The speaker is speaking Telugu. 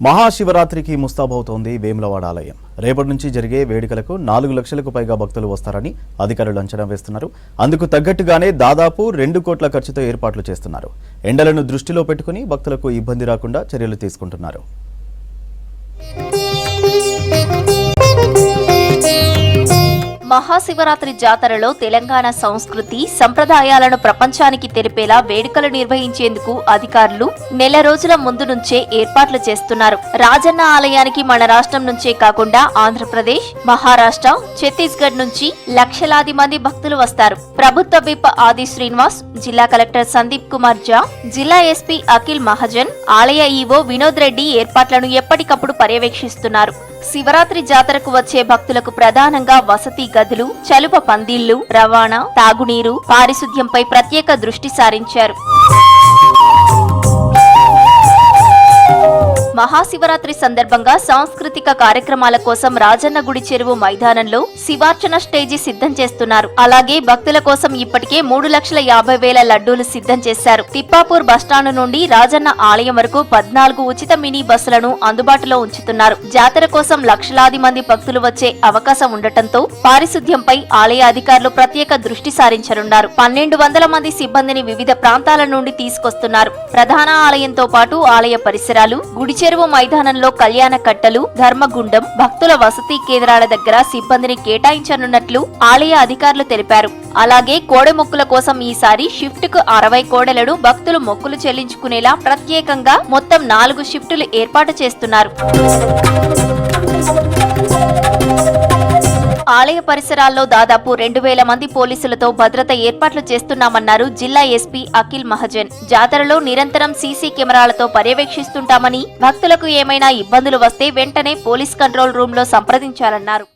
మహాశివరాత్రికి ముస్తాబవుతోంది వేములవాడ ఆలయం. రేపటి నుంచి జరిగే వేడుకలకు 4 లక్షలకు పైగా భక్తులు వస్తారని అధికారులు అంచనా వేస్తున్నారు. అందుకు తగ్గట్టుగానే దాదాపు 2 కోట్ల ఖర్చుతో ఏర్పాట్లు చేస్తున్నారు. ఎండలను దృష్టిలో పెట్టుకుని భక్తులకు ఇబ్బంది రాకుండా చర్యలు తీసుకుంటున్నారు. మహాశివరాత్రి జాతరలో తెలంగాణ సంస్కృతి సంప్రదాయాలను ప్రపంచానికి తెలిపేలా వేడుకలు నిర్వహించేందుకు అధికారులు నెల రోజుల ముందు నుంచే ఏర్పాట్లు చేస్తున్నారు. రాజన్న ఆలయానికి మన రాష్ట్రం నుంచే కాకుండా ఆంధ్రప్రదేశ్, మహారాష్ట్ర, ఛత్తీస్గఢ్ నుంచి లక్షలాది మంది భక్తులు వస్తారు. ప్రభుత్వ విప్ ఆది శ్రీనివాస్, జిల్లా కలెక్టర్ సందీప్ కుమార్ జా, జిల్లా ఎస్పీ అఖిల్ మహాజన్, ఆలయ ఈవో వినోద్ రెడ్డి ఏర్పాట్లను ఎప్పటికప్పుడు పర్యవేక్షిస్తున్నారు. శివరాత్రి జాతరకు వచ్చే భక్తులకు ప్రధానంగా వసతి గదులు, చలువ పందిళ్లు, రవాణా, తాగునీరు, పారిశుద్ధ్యంపై ప్రత్యేక దృష్టి సారించారు. మహాశివరాత్రి సందర్భంగా సాంస్కృతిక కార్యక్రమాల కోసం రాజన్న గుడి చెరువు మైదానంలో శివార్చన స్టేజి సిద్ధం చేస్తున్నారు. అలాగే భక్తుల కోసం ఇప్పటికే 3,50,000 లడ్డూలు సిద్ధం చేశారు. తిప్పాపూర్ బస్టాండ్ నుండి రాజన్న ఆలయం వరకు 14 ఉచిత మినీ బస్సులను అందుబాటులో ఉంచుతున్నారు. జాతర కోసం లక్షలాది మంది భక్తులు వచ్చే అవకాశం ఉండటంతో పారిశుద్ధ్యంపై ఆలయ అధికారులు ప్రత్యేక దృష్టి సారించనున్నారు. 1200 మంది సిబ్బందిని వివిధ ప్రాంతాల నుండి తీసుకొస్తున్నారు. ప్రధాన ఆలయంతో పాటు ఆలయ పరిసరాలు, గుడి చెరువు మైదానంలో కళ్యాణ కట్టలు, ధర్మగుండం, భక్తుల వసతి కేంద్రాల దగ్గర సిబ్బందిని కేటాయించనున్నట్లు ఆలయ అధికారులు తెలిపారు. అలాగే కోడె మొక్కుల కోసం ఈసారి షిఫ్ట్ కు 60 కోడెలను భక్తులు మొక్కులు చెల్లించుకునేలా ప్రత్యేకంగా మొత్తం 4 షిఫ్టులు ఏర్పాటు చేస్తున్నారు. ఆలయ పరిసరాల్లో దాదాపు 2,000 మంది పోలీసులతో భద్రత ఏర్పాట్లు చేస్తున్నామన్నారు జిల్లా ఎస్పీ అఖిల్ మహాజన్. జాతరలో నిరంతరం సీసీ కెమెరాలతో పర్యవేక్షిస్తుంటామని, భక్తులకు ఏమైనా ఇబ్బందులు వస్తే వెంటనే పోలీస్ కంట్రోల్ రూమ్ లో సంప్రదించాలన్నారు.